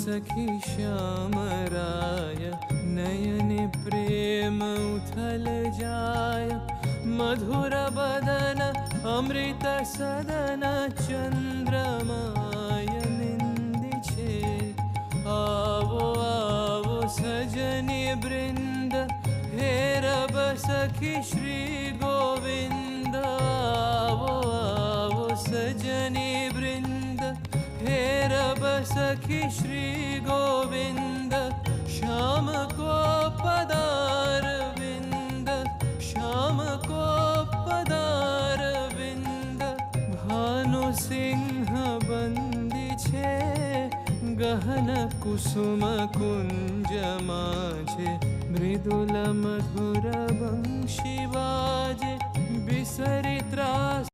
सखी श्यामराय नयने प्रेम उथल जाय मधुर बदन अमृत सदन चंद्रमाय निंदी छे आवो आवो सजनी वृंद हे रब सखी श्री गोविंद आवो आवो सजनी वृंद हे रब सखी श्री गोविंद श्याम को पदार विंद श्याम को पदार विंद भानु सिंह बंदी छे गहन कुसुम कुंज माझे मृदुल मधुर बंशी बाजे बिसरी त्रास